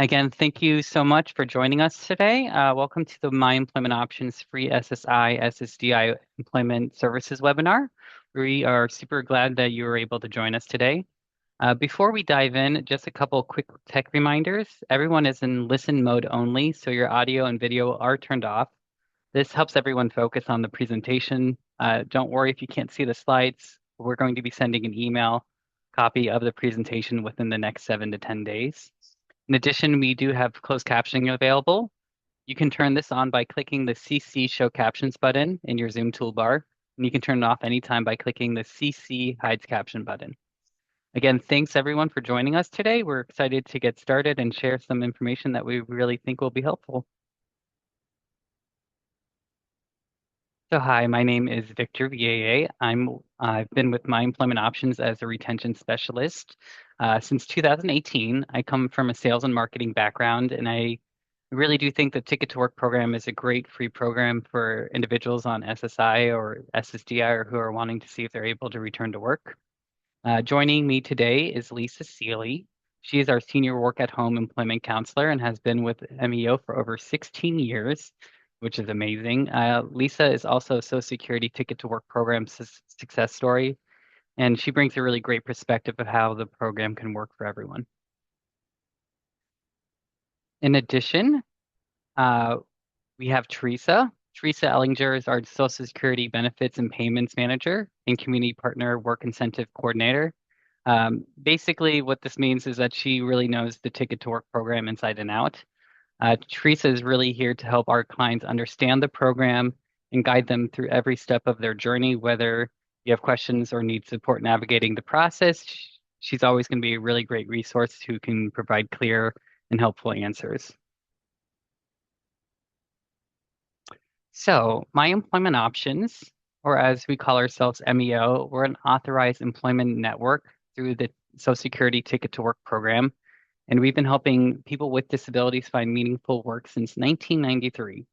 Again, thank you so much for joining us today. Welcome to the My Employment Options Free SSI SSDI Employment Services webinar. We are super glad that you were able to join us today. Before we dive in, just a couple quick tech reminders. Everyone is in listen mode only, so your audio and video are turned off. This helps everyone focus on the presentation. Don't worry if you can't see the slides. We're going to be sending an email copy of the presentation within the next 7 to 10 days. In addition, we do have closed captioning available. You can turn this on by clicking the CC Show Captions button in your Zoom toolbar, and you can turn it off anytime by clicking the CC Hides Caption button. Again, thanks everyone for joining us today. We're excited to get started and share some information that we really think will be helpful. So hi, my name is Victor VAA. I've been with My Employment Options as a retention specialist since 2018. I come from a sales and marketing background, and I really do think the Ticket to Work program is a great free program for individuals on SSI or SSDI or who are wanting to see if they're able to return to work. Joining me today is Lisa Seeley. She is our senior work-at-home employment counselor and has been with MEO for over 16 years, which is amazing. Lisa is also a Social Security Ticket to Work program success story, and she brings a really great perspective of how the program can work for everyone. In addition, uh, we have Teresa. Teresa Ellinger is our Social Security Benefits and Payments Manager and Community Partner Work Incentive Coordinator. Basically, what this means is that she really knows the Ticket to Work program inside and out. Teresa is really here to help our clients understand the program and guide them through every step of their journey, whether you have questions or need support navigating the process. She's always going to be a really great resource who can provide clear and helpful answers. So, My Employment Options, or as we call ourselves, MEO, we're an authorized employment network through the Social Security Ticket to Work program, and we've been helping people with disabilities find meaningful work since 1993.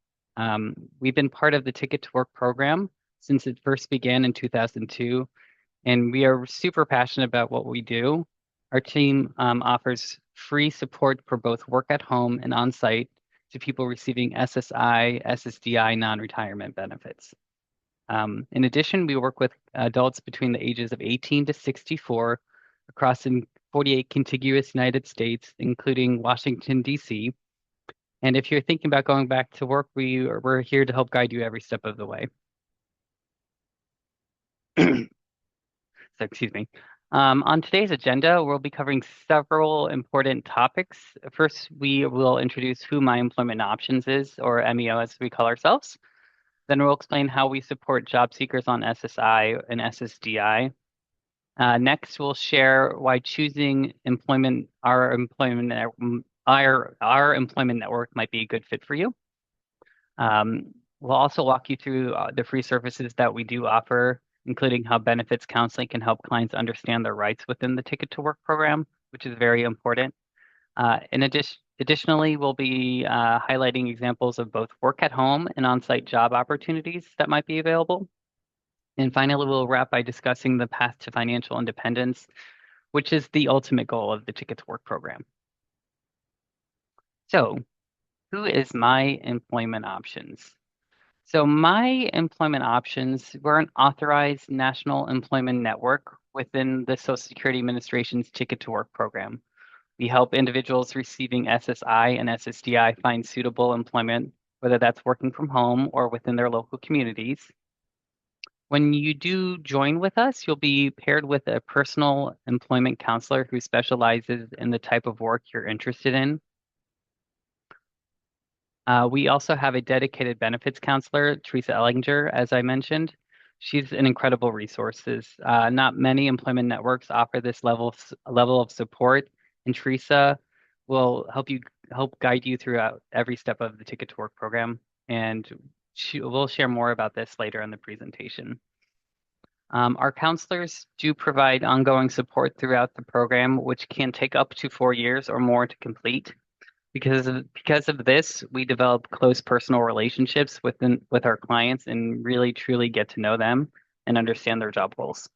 We've been part of the Ticket to Work program since it first began in 2002, and we are super passionate about what we do. Our team offers free support for both work at home and on site to people receiving SSI, SSDI non-retirement benefits. In addition, we work with adults between the ages of 18 to 64 across the 48 contiguous United States, including Washington, D.C. And if you're thinking about going back to work, we're here to help guide you every step of the way. So, excuse me. On today's agenda, we'll be covering several important topics. First, we will introduce who My Employment Options is, or MEO as we call ourselves. Then we'll explain how we support job seekers on SSI and SSDI. Next, we'll share why choosing our employment network might be a good fit for you. We'll also walk you through the free services that we do offer, including how benefits counseling can help clients understand their rights within the Ticket to Work program, which is very important. Additionally, we'll be highlighting examples of both work at home and on-site job opportunities that might be available. And finally, we'll wrap by discussing the path to financial independence, which is the ultimate goal of the Ticket to Work program. So, who is My Employment Options? So My Employment Options, we're an authorized national employment network within the Social Security Administration's Ticket to Work program. We help individuals receiving SSI and SSDI find suitable employment, whether that's working from home or within their local communities. When you do join with us, you'll be paired with a personal employment counselor who specializes in the type of work you're interested in. We also have a dedicated benefits counselor, Teresa Ellinger, as I mentioned. She's an incredible resource. Not many employment networks offer this level of support, and Teresa will help guide you throughout every step of the Ticket to Work program, and we'll share more about this later in the presentation. Our counselors do provide ongoing support throughout the program, which can take up to 4 years or more to complete. Because of this, we develop close personal relationships with our clients and really truly get to know them and understand their job goals.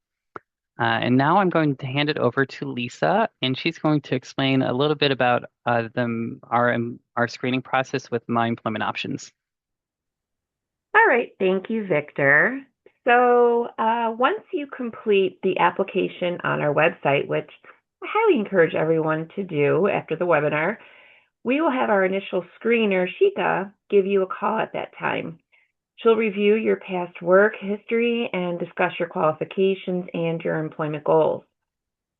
And now I'm going to hand it over to Lisa, and she's going to explain a little bit about our screening process with My Employment Options. All right, thank you, Victor. Once you complete the application on our website, which I highly encourage everyone to do after the webinar, we will have our initial screener, Shika, give you a call at that time. She'll review your past work history and discuss your qualifications and your employment goals.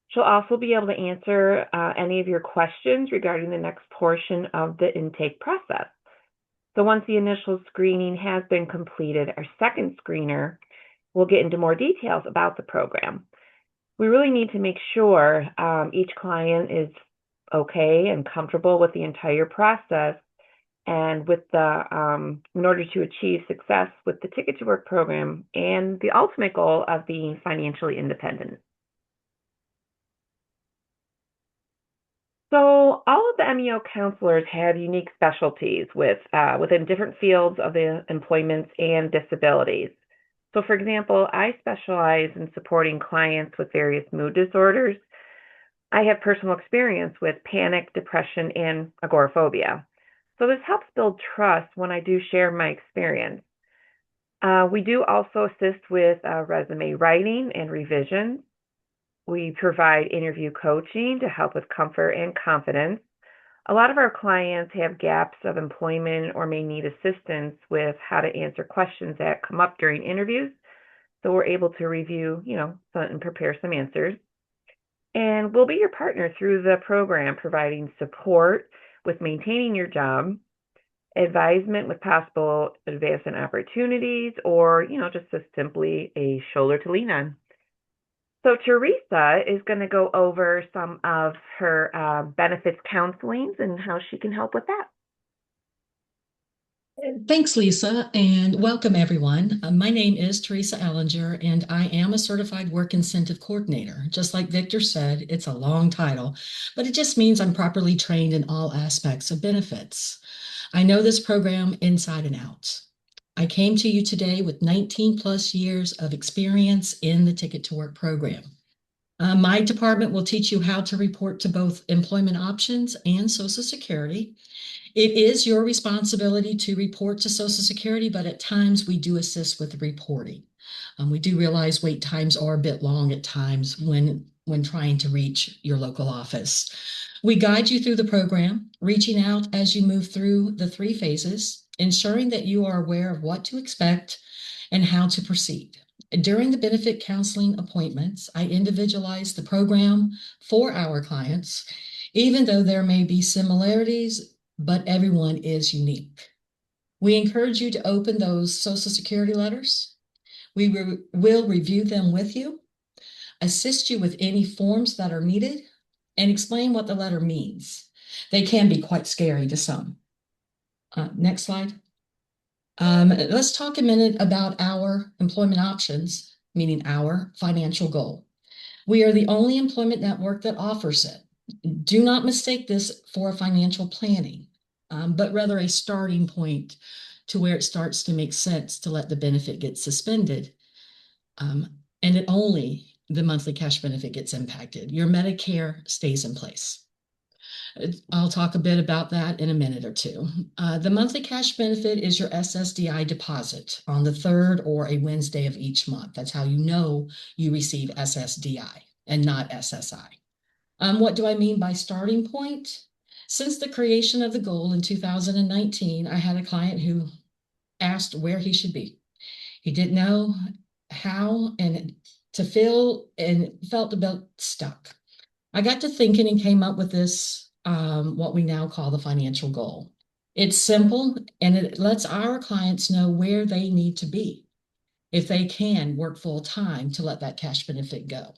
She'll also be able to answer any of your questions regarding the next portion of the intake process. So once the initial screening has been completed, our second screener will get into more details about the program. We really need to make sure each client is okay and comfortable with the entire process and in order to achieve success with the Ticket to Work program and the ultimate goal of being financially independent. So all of the MEO counselors have unique specialties within different fields of the employment and disabilities. So for example, I specialize in supporting clients with various mood disorders. I have personal experience with panic, depression, and agoraphobia. So this helps build trust when I do share my experience. We do also assist with resume writing and revision. We provide interview coaching to help with comfort and confidence. A lot of our clients have gaps of employment or may need assistance with how to answer questions that come up during interviews. So we're able to review, and prepare some answers. And we'll be your partner through the program, providing support with maintaining your job, advisement with possible advancement opportunities, or, just simply a shoulder to lean on. So Teresa is going to go over some of her benefits counselings and how she can help with that. Thanks, Lisa, and welcome everyone. My name is Teresa Ellinger, and I am a certified work incentive coordinator. Just like Victor said, it's a long title, but it just means I'm properly trained in all aspects of benefits. I know this program inside and out. I came to you today with 19 plus years of experience in the Ticket to Work program. My department will teach you how to report to both employment options and Social Security. It is your responsibility to report to Social Security, but at times we do assist with reporting. We do realize wait times are a bit long at times when trying to reach your local office. We guide you through the program, reaching out as you move through the 3 phases, ensuring that you are aware of what to expect and how to proceed. During the benefit counseling appointments, I individualize the program for our clients, even though there may be similarities, but everyone is unique. We encourage you to open those Social Security letters. We will review them with you, assist you with any forms that are needed, and explain what the letter means. They can be quite scary to some. Next slide. Let's talk a minute about our employment options, meaning our financial goal. We are the only employment network that offers it. Do not mistake this for financial planning, but rather a starting point to where it starts to make sense to let the benefit get suspended. And the monthly cash benefit gets impacted. Your Medicare stays in place. I'll talk a bit about that in a minute or two. The monthly cash benefit is your SSDI deposit on the 3rd or a Wednesday of each month. That's how you know you receive SSDI and not SSI. What do I mean by starting point? Since the creation of the goal in 2019, I had a client who asked where he should be. He didn't know how and to fill and felt a bit stuck. I got to thinking and came up with this, what we now call the financial goal. It's simple and it lets our clients know where they need to be if they can work full time to let that cash benefit go.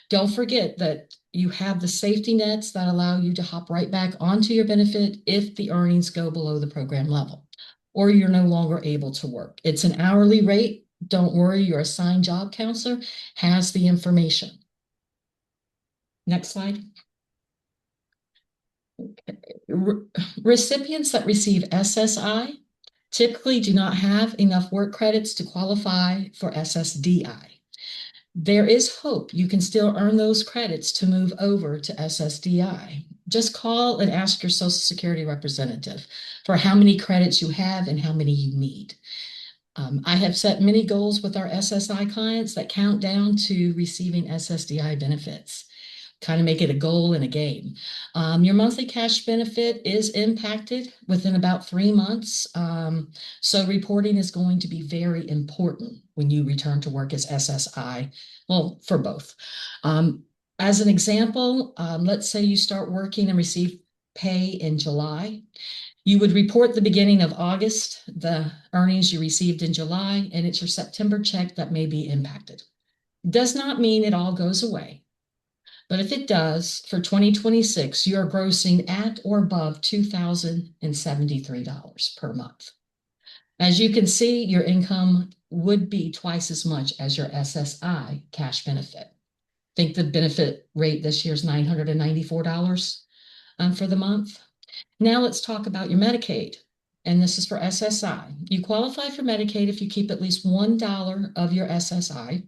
Don't forget that you have the safety nets that allow you to hop right back onto your benefit if the earnings go below the program level or you're no longer able to work. It's an hourly rate. Don't worry, your assigned job counselor has the information. Next slide. Recipients that receive SSI typically do not have enough work credits to qualify for SSDI. There is hope. You can still earn those credits to move over to SSDI. Just call and ask your Social Security representative for how many credits you have and how many you need. I have set many goals with our SSI clients that count down to receiving SSDI benefits. Kind of make it a goal and a game. Your monthly cash benefit is impacted within about 3 months. So reporting is going to be very important when you return to work as SSI, well, for both. As an example, let's say you start working and receive pay in July. You would report the beginning of August, the earnings you received in July, and it's your September check that may be impacted. Does not mean it all goes away. But if it does, for 2026, you're grossing at or above $2,073 per month. As you can see, your income would be twice as much as your SSI cash benefit. I think the benefit rate this year is $994 for the month. Now let's talk about your Medicaid. And this is for SSI. You qualify for Medicaid if you keep at least $1 of your SSI.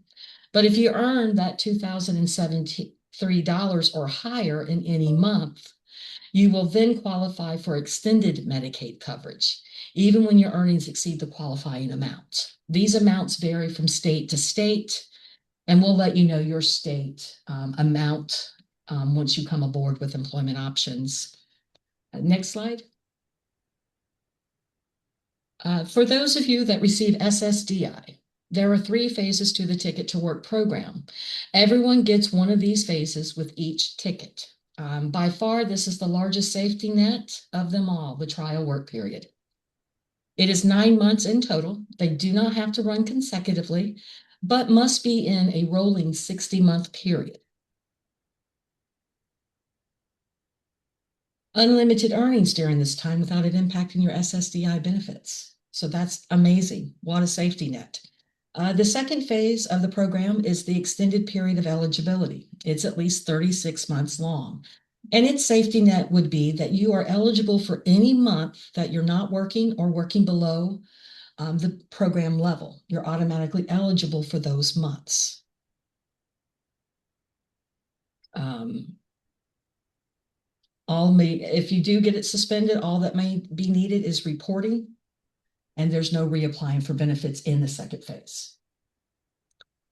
But if you earn that $2,073 or higher in any month, you will then qualify for extended Medicaid coverage, even when your earnings exceed the qualifying amount. These amounts vary from state to state, and we'll let you know your state amount once you come aboard with employment options. Next slide. For those of you that receive SSDI, there are 3 phases to the Ticket to Work program. Everyone gets one of these phases with each ticket. By far, this is the largest safety net of them all, the trial work period. It is 9 months in total. They do not have to run consecutively, but must be in a rolling 60-month period. Unlimited earnings during this time without it impacting your SSDI benefits. So that's amazing. What a safety net. The second phase of the program is the extended period of eligibility. It's at least 36 months long. And its safety net would be that you are eligible for any month that you're not working or working below the program level. You're automatically eligible for those months. If you do get it suspended, all that may be needed is reporting, and there's no reapplying for benefits in the second phase.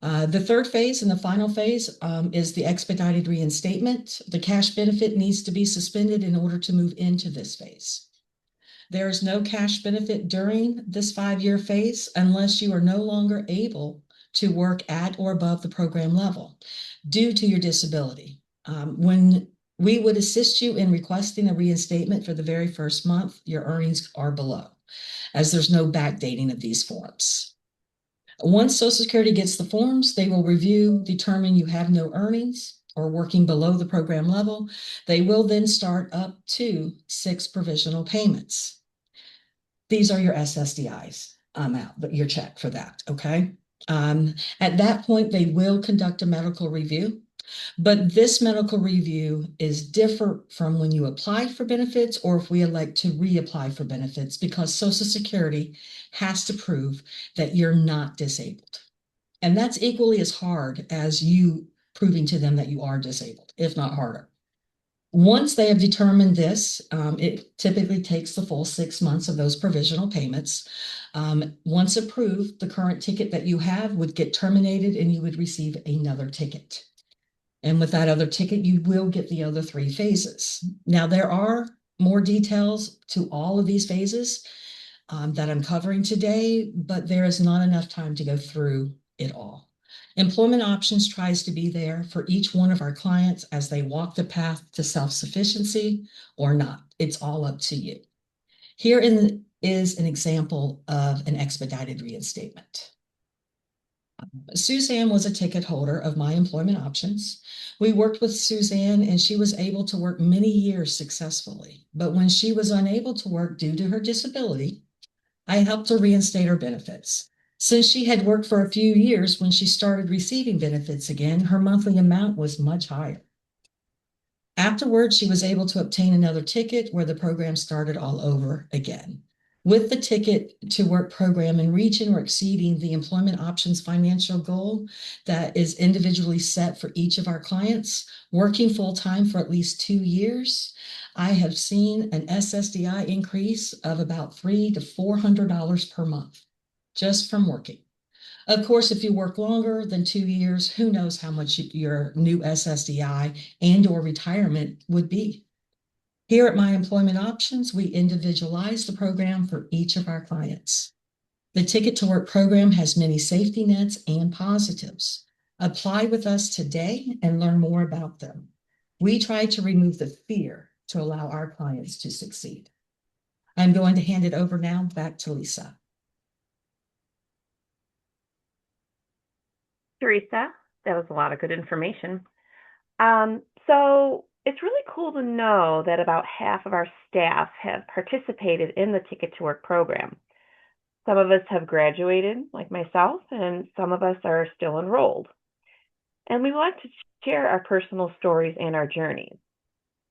The third phase and the final phase is the expedited reinstatement. The cash benefit needs to be suspended in order to move into this phase. There is no cash benefit during this 5-year phase unless you are no longer able to work at or above the program level due to your disability. When we would assist you in requesting a reinstatement for the very first month, your earnings are below, as there's no backdating of these forms. Once Social Security gets the forms, they will review, determine you have no earnings or working below the program level. They will then start up to 6 provisional payments. These are your SSDIs out, but your check for that, okay? At that point, they will conduct a medical review. But this medical review is different from when you apply for benefits or if we elect to reapply for benefits, because Social Security has to prove that you're not disabled. And that's equally as hard as you proving to them that you are disabled, if not harder. Once they have determined this, it typically takes the full 6 months of those provisional payments. Once approved, the current ticket that you have would get terminated and you would receive another ticket. And with that other ticket, you will get the other 3 phases. Now, there are more details to all of these phases that I'm covering today, but there is not enough time to go through it all. Employment Options tries to be there for each one of our clients as they walk the path to self-sufficiency or not. It's all up to you. Here is an example of an expedited reinstatement. Suzanne was a ticket holder of My Employment Options. We worked with Suzanne and she was able to work many years successfully. But when she was unable to work due to her disability, I helped her reinstate her benefits. Since she had worked for a few years, when she started receiving benefits again, her monthly amount was much higher. Afterwards, she was able to obtain another ticket where the program started all over again. With the Ticket to Work program and reaching or exceeding the employment options financial goal that is individually set for each of our clients, working full time for at least 2 years, I have seen an SSDI increase of about $300 to $400 per month just from working. Of course, if you work longer than 2 years, who knows how much your new SSDI and or retirement would be. Here at My Employment Options, we individualize the program for each of our clients. The Ticket to Work program has many safety nets and positives. Apply with us today and learn more about them. We try to remove the fear to allow our clients to succeed. I'm going to hand it over now back to Lisa. Teresa, that was a lot of good information. So it's really cool to know that about half of our staff have participated in the Ticket to Work program. Some of us have graduated, like myself, and some of us are still enrolled. And we like to share our personal stories and our journeys.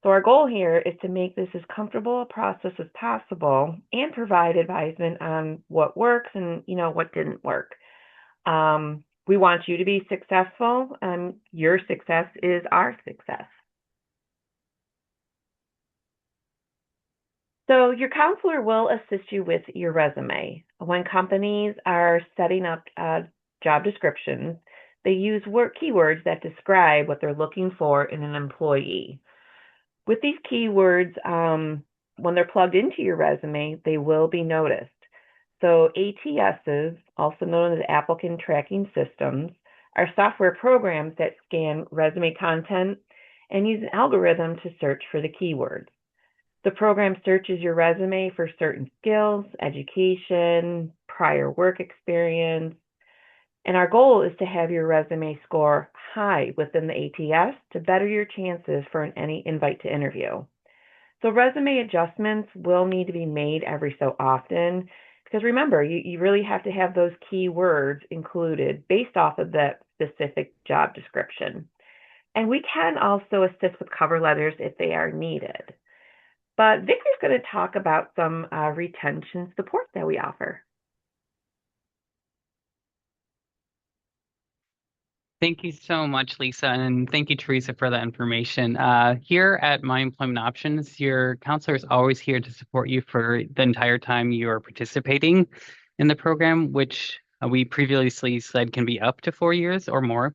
So our goal here is to make this as comfortable a process as possible and provide advisement on what works and what didn't work. We want you to be successful, and your success is our success. So your counselor will assist you with your resume. When companies are setting up job descriptions, they use keywords that describe what they're looking for in an employee. With these keywords, when they're plugged into your resume, they will be noticed. So ATSs, also known as applicant tracking systems, are software programs that scan resume content and use an algorithm to search for the keywords. The program searches your resume for certain skills, education, prior work experience, and our goal is to have your resume score high within the ATS to better your chances for any invite to interview. So resume adjustments will need to be made every so often because remember, you really have to have those keywords included based off of that specific job description. And we can also assist with cover letters if they are needed. But Victor's going to talk about some retention support that we offer. Thank you so much, Lisa, and thank you, Teresa, for that information. Here at My Employment Options, your counselor is always here to support you for the entire time you are participating in the program, which we previously said can be up to 4 years or more.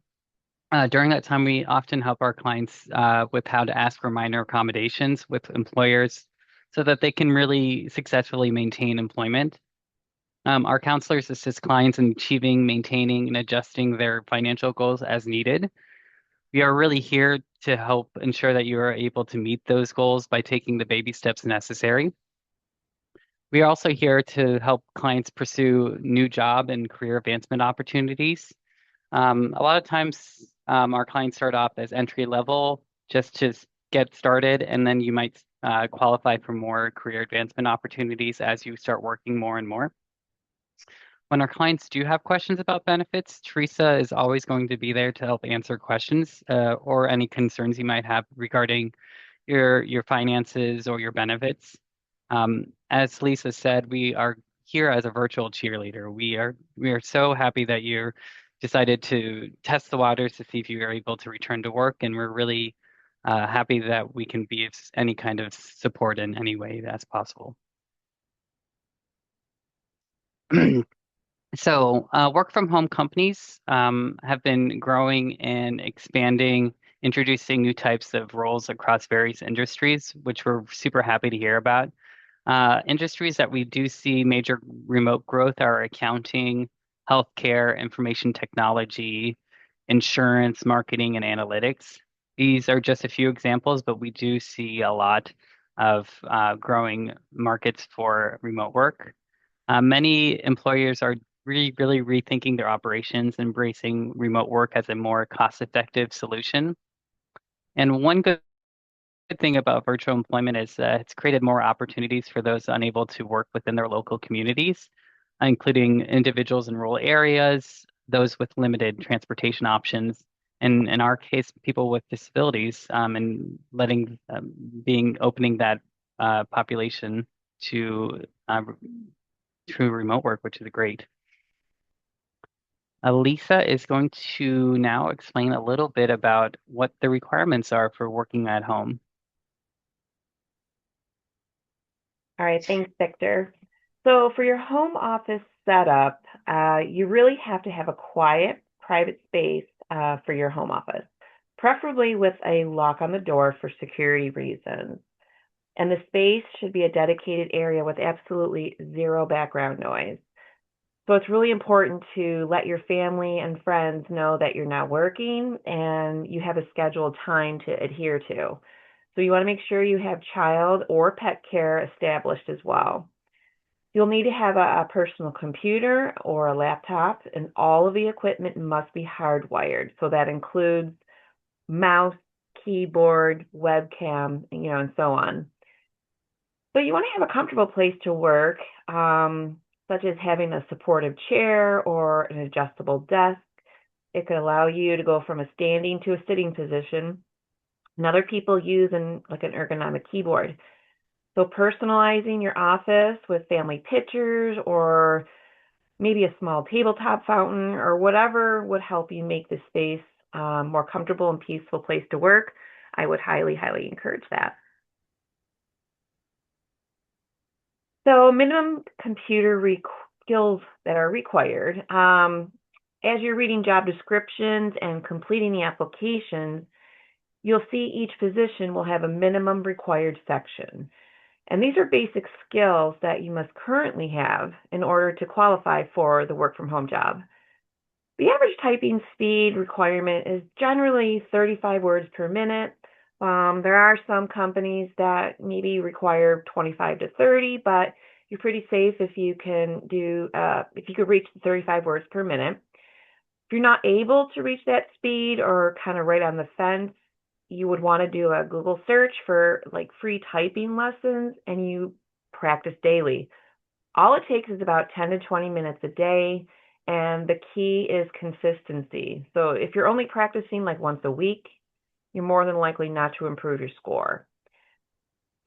During that time, we often help our clients with how to ask for minor accommodations with employers so that they can really successfully maintain employment. Our counselors assist clients in achieving, maintaining, and adjusting their financial goals as needed. We are really here to help ensure that you are able to meet those goals by taking the baby steps necessary. We are also here to help clients pursue new job and career advancement opportunities. A lot of times, our clients start off as entry level just to get started, and then you might qualify for more career advancement opportunities as you start working more and more. When our clients do have questions about benefits, Teresa is always going to be there to help answer questions or any concerns you might have regarding your finances or your benefits. As Lisa said, we are here as a virtual cheerleader. We are so happy that you decided to test the waters to see if you are able to return to work, and we're really happy that we can be of any kind of support in any way that's possible. So, work from home companies have been growing and expanding, introducing new types of roles across various industries, which we're super happy to hear about. Industries that we do see major remote growth are accounting, healthcare, information technology, insurance, marketing, and analytics. These are just a few examples, but we do see a lot of growing markets for remote work. Many employers are really rethinking their operations, embracing remote work as a more cost-effective solution. And one good thing about virtual employment is that it's created more opportunities for those unable to work within their local communities, including individuals in rural areas, those with limited transportation options, and in our case, people with disabilities, and opening that population to to remote work, which is great. Lisa is going to now explain a little bit about what the requirements are for working at home. All right, thanks, Victor. So for your home office setup, you really have to have a quiet, private space for your home office, preferably with a lock on the door for security reasons. And the space should be a dedicated area with absolutely zero background noise. So it's really important to let your family and friends know that you're not working and you have a scheduled time to adhere to. So you want to make sure you have child or pet care established as well. You'll need to have a personal computer or a laptop, and all of the equipment must be hardwired. So that includes mouse, keyboard, webcam, and so on. So you want to have a comfortable place to work, such as having a supportive chair or an adjustable desk. It could allow you to go from a standing to a sitting position. And other people use like an ergonomic keyboard. So personalizing your office with family pictures or maybe a small tabletop fountain or whatever would help you make the space more comfortable and peaceful place to work. I would highly, highly encourage that. So minimum computer skills that are required. As you're reading job descriptions and completing the applications, you'll see each position will have a minimum required section. And these are basic skills that you must currently have in order to qualify for the work from home job. The average typing speed requirement is generally 35 words per minute. There are some companies that maybe require 25 to 30, but you're pretty safe if you could reach the 35 words per minute. If you're not able to reach that speed or kind of right on the fence, you would want to do a Google search for like free typing lessons and you practice daily. All it takes is about 10 to 20 minutes a day, and the key is consistency. So if you're only practicing like once a week, you're more than likely not to improve your score.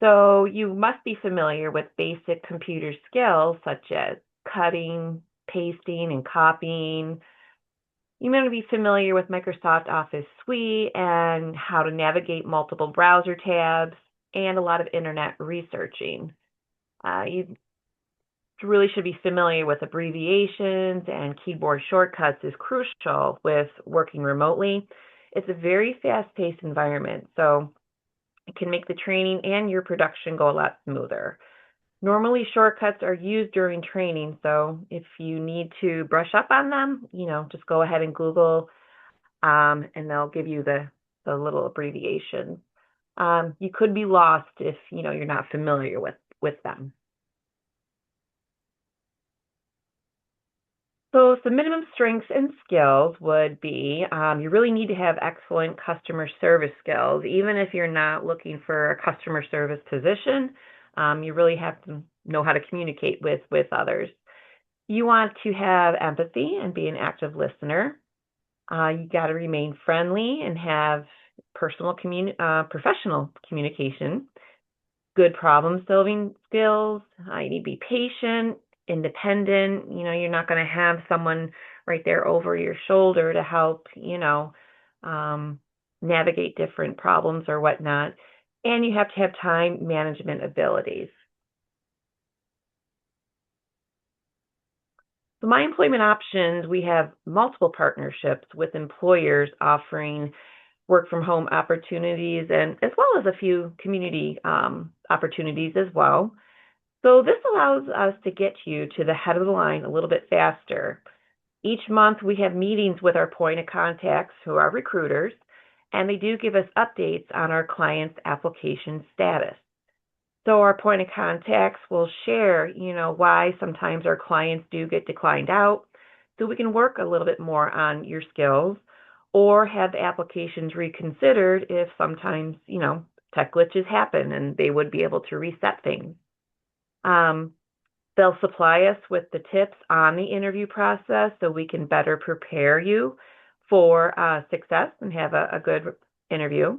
So you must be familiar with basic computer skills such as cutting, pasting, and copying. You may be familiar with Microsoft Office Suite and how to navigate multiple browser tabs and a lot of internet researching. You really should be familiar with abbreviations, and keyboard shortcuts is crucial with working remotely. It's a very fast-paced environment, so it can make the training and your production go a lot smoother. Normally, shortcuts are used during training, so if you need to brush up on them, just go ahead and Google, and they'll give you the little abbreviations. You could be lost if you're not familiar with them. So some minimum strengths and skills would be you really need to have excellent customer service skills. Even if you're not looking for a customer service position, you really have to know how to communicate with others. You want to have empathy and be an active listener. You got to remain friendly and have professional communication, good problem-solving skills. You need to be patient, independent. You're not going to have someone right there over your shoulder to help, navigate different problems or whatnot. And you have to have time management abilities. So My Employment Options, we have multiple partnerships with employers offering work from home opportunities and as well as a few community opportunities as well. So this allows us to get you to the head of the line a little bit faster. Each month we have meetings with our point of contacts who are recruiters, and they do give us updates on our clients' application status. So our point of contacts will share, why sometimes our clients do get declined out, so we can work a little bit more on your skills or have applications reconsidered if sometimes, tech glitches happen and they would be able to reset things. They'll supply us with the tips on the interview process so we can better prepare you for success and have a good interview.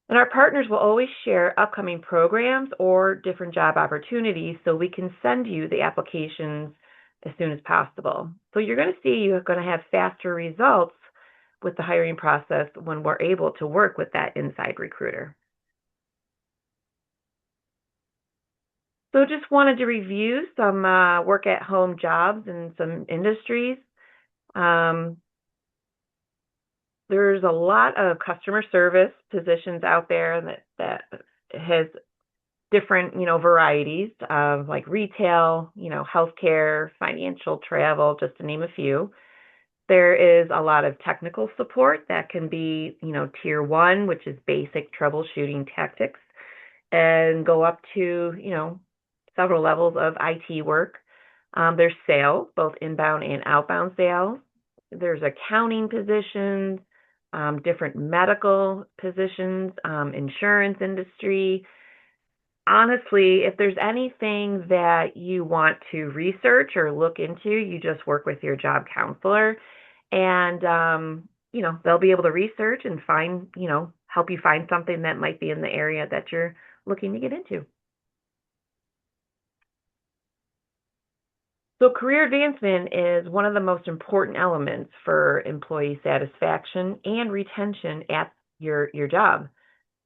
And our partners will always share upcoming programs or different job opportunities so we can send you the applications as soon as possible. So you're going to see you're going to have faster results with the hiring process when we're able to work with that inside recruiter. So just wanted to review some work at home jobs in some industries. Um, there's a lot of customer service positions out there that has different, varieties of like retail, healthcare, financial, travel, just to name a few. There is a lot of technical support that can be, tier one, which is basic troubleshooting tactics, and go up to, several levels of IT work. There's sales, both inbound and outbound sales. There's accounting positions, different medical positions, insurance industry. Honestly, if there's anything that you want to research or look into, you just work with your job counselor and they'll be able to research and find, help you find something that might be in the area that you're looking to get into. So career advancement is one of the most important elements for employee satisfaction and retention at your job.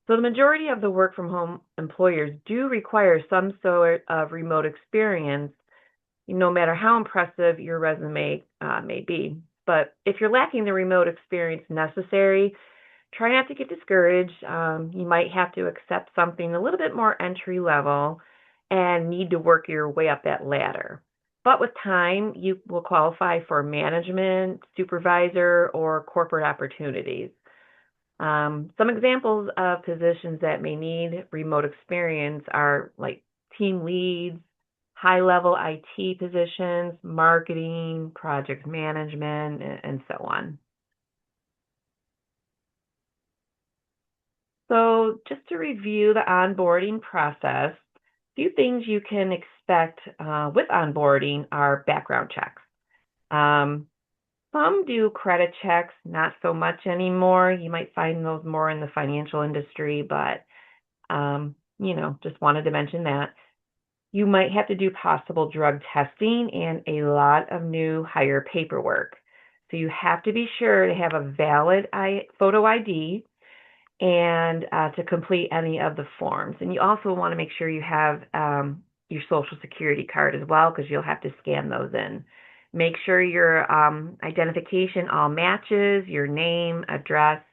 So the majority of the work from home employers do require some sort of remote experience, no matter how impressive your resume may be. But if you're lacking the remote experience necessary, try not to get discouraged. You might have to accept something a little bit more entry level and need to work your way up that ladder. But with time, you will qualify for management, supervisor, or corporate opportunities. Some examples of positions that may need remote experience are like team leads, high level IT positions, marketing, project management, and so on. So just to review the onboarding process, a few things you can expect with onboarding are background checks. Some do credit checks, not so much anymore. You might find those more in the financial industry, but just wanted to mention that. You might have to do possible drug testing and a lot of new hire paperwork. So you have to be sure to have a valid photo ID and to complete any of the forms. And you also want to make sure you have your social security card as well, because you'll have to scan those in. Make sure your identification all matches, your name, address,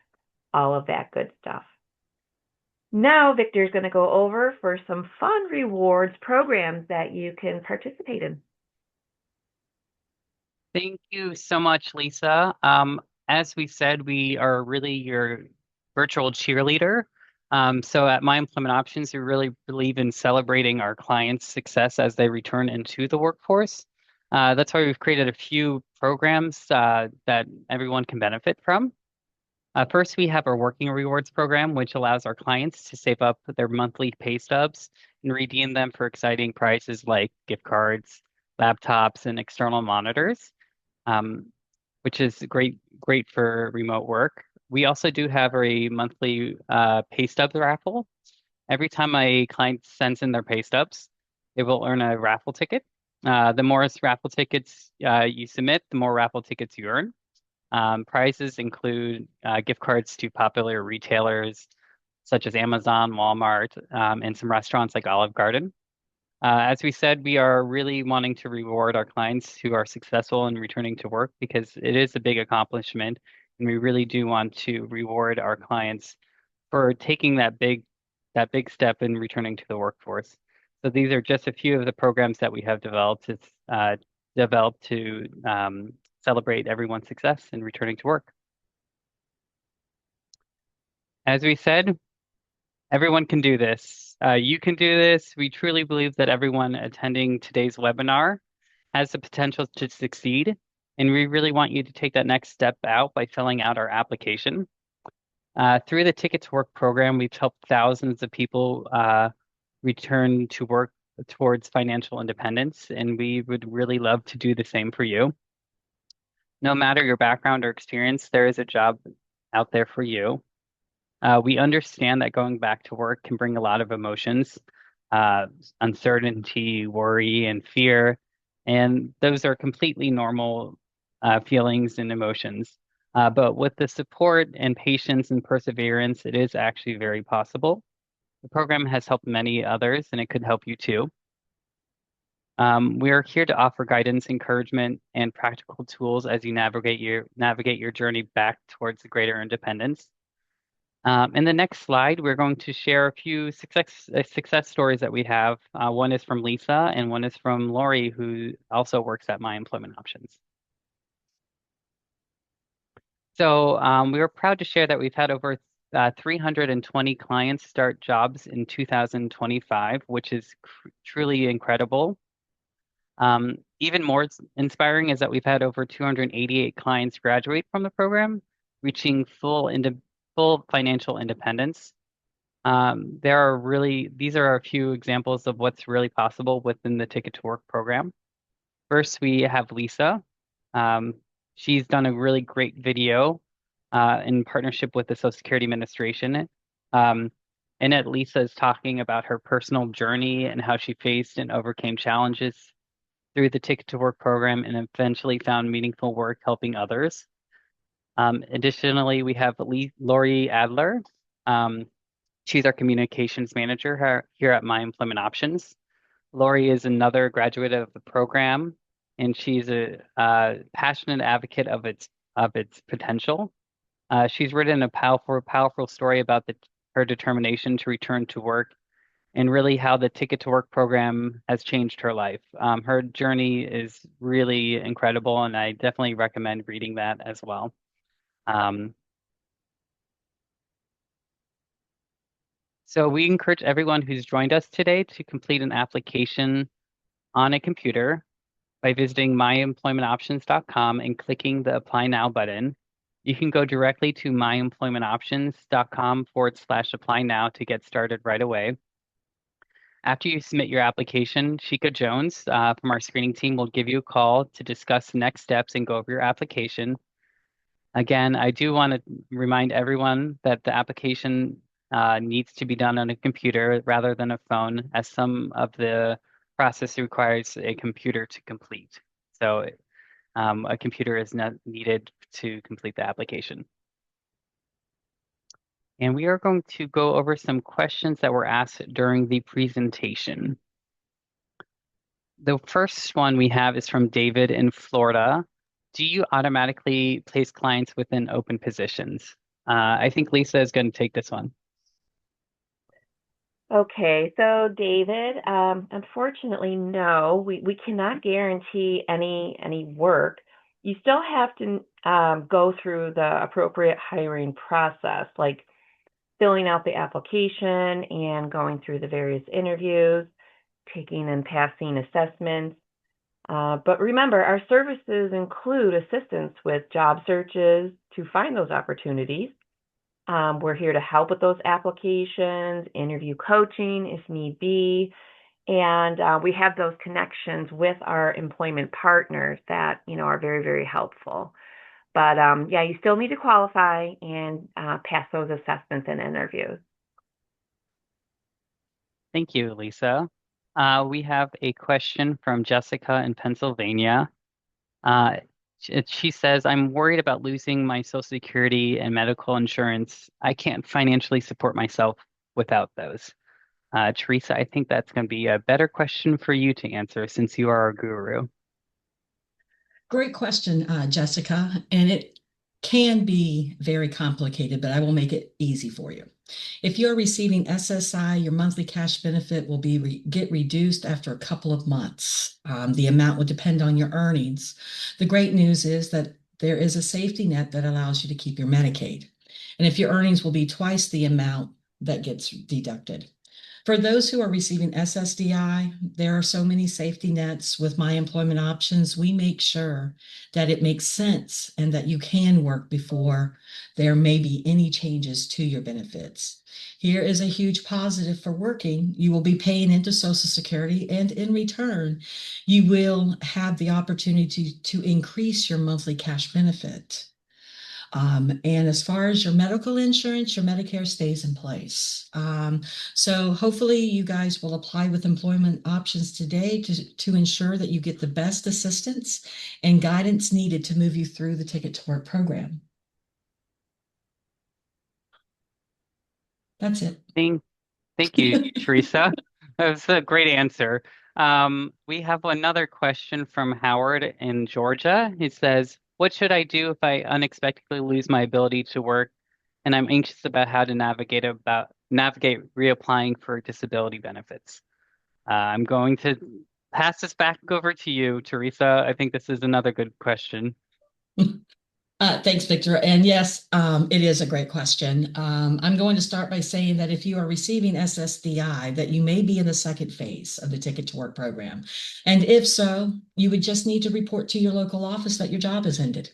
all of that good stuff. Now Victor's going to go over for some fun rewards programs that you can participate in. Thank you so much, Lisa. As we said, we are really your virtual cheerleader. So at My Employment Options, we really believe in celebrating our clients' success as they return into the workforce. That's why we've created a few programs that everyone can benefit from. First, we have our Working Rewards program, which allows our clients to save up their monthly pay stubs and redeem them for exciting prices like gift cards, laptops, and external monitors, which is great for remote work. We also do have a monthly pay stubs raffle. Every time a client sends in their pay stubs, it will earn a raffle ticket. The more raffle tickets you submit, the more raffle tickets you earn. Prizes include gift cards to popular retailers such as Amazon, Walmart, and some restaurants like Olive Garden. As we said, we are really wanting to reward our clients who are successful in returning to work because it is a big accomplishment, and we really do want to reward our clients for taking that big step in returning to the workforce. So these are just a few of the programs that we have developed to celebrate everyone's success in returning to work. As we said, everyone can do this. You can do this. We truly believe that everyone attending today's webinar has the potential to succeed, and we really want you to take that next step out by filling out our application. Through the Ticket to Work program, we've helped thousands of people return to work towards financial independence, and we would really love to do the same for you. No matter your background or experience, there is a job out there for you. We understand that going back to work can bring a lot of emotions, uh, uncertainty, worry, and fear, and those are completely normal feelings and emotions. But with the support and patience and perseverance, it is actually very possible. The program has helped many others, and it could help you too. We are here to offer guidance, encouragement, and practical tools as you navigate your journey back towards greater independence. In the next slide, we're going to share a few success stories that we have. One is from Lisa, and one is from Lori, who also works at My Employment Options. So we are proud to share that we've had over 320 clients start jobs in 2025, which is truly incredible. Even more inspiring is that we've had over 288 clients graduate from the program, reaching full financial independence. These are a few examples of what's really possible within the Ticket to Work program. First, we have Lisa. Um, she's done a really great video in partnership with the Social Security Administration. Um, in it, Lisa is talking about her personal journey and how she faced and overcame challenges through the Ticket to Work program and eventually found meaningful work helping others. Additionally, we have Lori Adler. Um, she's our communications manager here at My Employment Options. Lori is another graduate of the program, and she's a passionate advocate of its potential. She's written a powerful story about her determination to return to work and really how the Ticket to Work program has changed her life. Her journey is really incredible, and I definitely recommend reading that as well. Um, so we encourage everyone who's joined us today to complete an application on a computer by visiting myemploymentoptions.com and clicking the Apply Now button. You can go directly to myemploymentoptions.com/apply now to get started right away. After you submit your application, Shika Jones from our screening team will give you a call to discuss next steps and go over your application. Again, I do want to remind everyone that the application needs to be done on a computer rather than a phone, as some of the process requires a computer to complete. So a computer is not needed to complete the application. And we are going to go over some questions that were asked during the presentation. The first one we have is from David in Florida. Do you automatically place clients within open positions? I think Lisa is going to take this one. Okay, so David, unfortunately, no, we cannot guarantee any work. You still have to go through the appropriate hiring process, like filling out the application and going through the various interviews, taking and passing assessments. But remember, our services include assistance with job searches to find those opportunities. We're here to help with those applications, interview coaching if need be, and we have those connections with our employment partners that are very, very helpful. But yeah, you still need to qualify and pass those assessments and interviews. Thank you, Lisa. We have a question from Jessica in Pennsylvania. Uh, she says, I'm worried about losing my Social Security and medical insurance. I can't financially support myself without those. Teresa, I think that's going to be a better question for you to answer since you are our guru. Great question, Jessica. And it can be very complicated, but I will make it easy for you. If you're receiving SSI, your monthly cash benefit will get reduced after a couple of months. The amount will depend on your earnings. The great news is that there is a safety net that allows you to keep your Medicaid. And if your earnings will be twice the amount that gets deducted. For those who are receiving SSDI, there are so many safety nets with My Employment Options. We make sure that it makes sense and that you can work before there may be any changes to your benefits. Here is a huge positive for working. You will be paying into Social Security, and in return, you will have the opportunity to increase your monthly cash benefit. And as far as your medical insurance, your Medicare stays in place. So hopefully you guys will apply with employment options today to ensure that you get the best assistance and guidance needed to move you through the Ticket to Work program. That's it. Thank, thank you, Teresa. That was a great answer. We have another question from Howard in Georgia. He says, "What should I do if I unexpectedly lose my ability to work, and I'm anxious about how to navigate reapplying for disability benefits?" I'm going to pass this back over to you, Teresa. I think this is another good question. Thanks, Victor. And yes, it is a great question. I'm going to start by saying that if you are receiving SSDI, that you may be in the second phase of the Ticket to Work program. And if so, you would just need to report to your local office that your job has ended.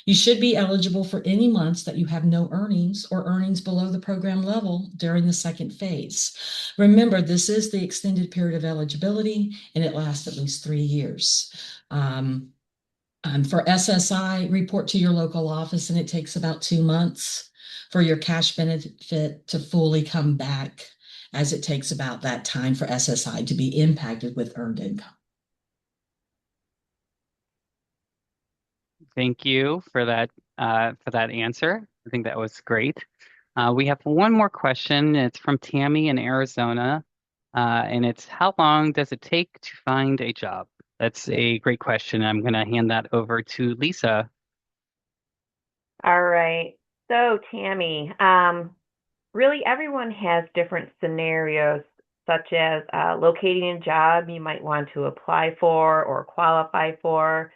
You should be eligible for any months that you have no earnings or earnings below the program level during the second phase. Remember, this is the extended period of eligibility, and it lasts at least 3 years. For SSI, report to your local office, and it takes about 2 months for your cash benefit to fully come back, as it takes about that time for SSI to be impacted with earned income. Thank you for that answer. I think that was great. We have one more question. It's from Tammy in Arizona, and it's how long does it take to find a job? That's a great question. I'm going to hand that over to Lisa. All right. So, Tammy, really everyone has different scenarios, such as locating a job you might want to apply for or qualify for.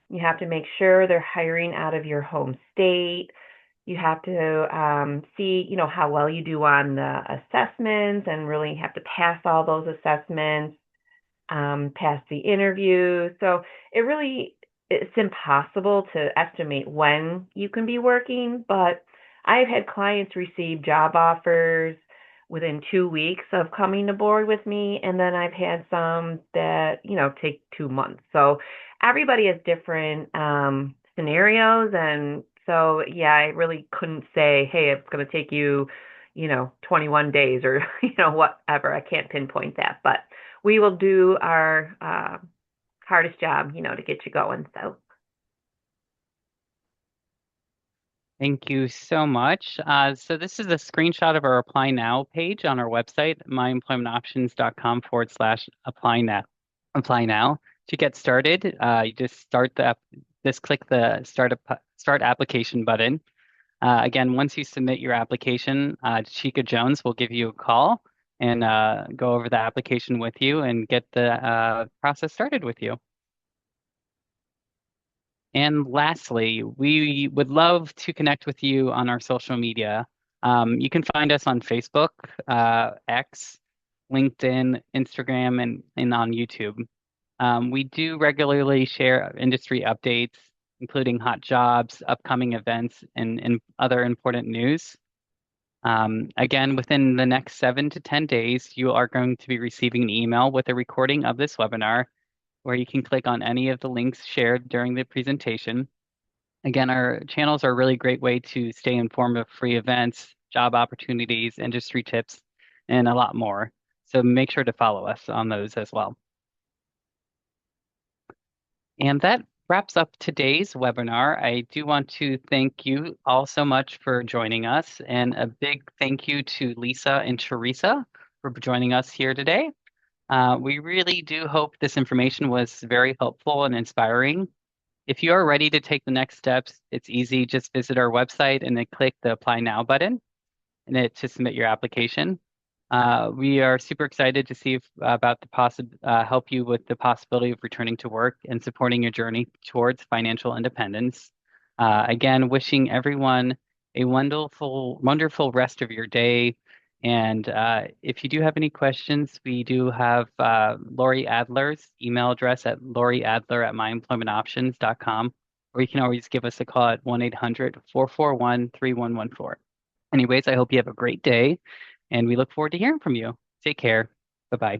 You have to make sure they're hiring out of your home state. You have to see, how well you do on the assessments and really have to pass all those assessments, pass the interview. So it's impossible to estimate when you can be working, but I've had clients receive job offers within 2 weeks of coming aboard with me, and then I've had some that, take 2 months. So everybody has different scenarios, and so yeah, I really couldn't say, hey, it's going to take you, 21 days or whatever. I can't pinpoint that, but we will do our hardest job, to get you going. So Thank you so much. So this is a screenshot of our Apply Now page on our website, myemploymentoptions.com/apply now. Apply now. To get started, you just click the start application button. Again, once you submit your application, Chica Jones will give you a call and go over the application with you and get the process started with you. And lastly, we would love to connect with you on our social media. You can find us on Facebook, X, LinkedIn, Instagram, and on YouTube. We do regularly share industry updates, including hot jobs, upcoming events, and other important news. Again, within the next 7 to 10 days, you are going to be receiving an email with a recording of this webinar where you can click on any of the links shared during the presentation. Again, our channels are a really great way to stay informed of free events, job opportunities, industry tips, and a lot more. So make sure to follow us on those as well. And that wraps up today's webinar. I do want to thank you all so much for joining us, and a big thank you to Lisa and Teresa for joining us here today. We really do hope this information was very helpful and inspiring. If you are ready to take the next steps, it's easy. Just visit our website and then click the Apply Now button to submit your application. We are super excited to see about help you with the possibility of returning to work and supporting your journey towards financial independence. Again, wishing everyone a wonderful, wonderful rest of your day. And if you do have any questions, we do have Lori Adler's email address at loriadler@myemploymentoptions.com, or you can always give us a call at 1-800-441-3114. Anyways, I hope you have a great day, and we look forward to hearing from you. Take care. Bye-bye.